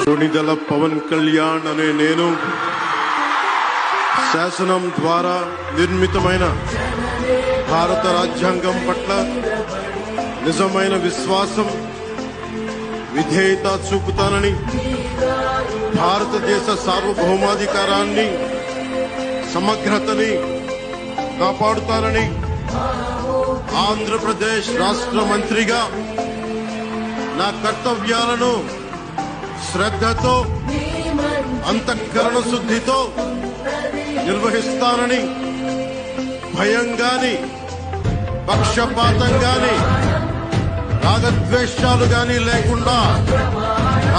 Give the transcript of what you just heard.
కొణిదెల పవన్ కళ్యాణ్ అనే నేను శాసనం ద్వారా నిర్మితమైన భారత రాజ్యాంగం పట్ల నిజమైన విశ్వాసం, విధేయత చూపుతానని, భారతదేశ సార్వభౌమాధికారాన్ని, సమగ్రతని కాపాడుతానని ఆంధ్రప్రదేశ్ రాష్ట్ర మంత్రిగా నా కర్తవ్యాలను శ్రద్ధతో, అంతఃకరణ శుద్ధితో నిర్వహిస్తానని, భయం గాని, పక్షపాతం గాని, రాగద్వేషాలు గాని లేకుండా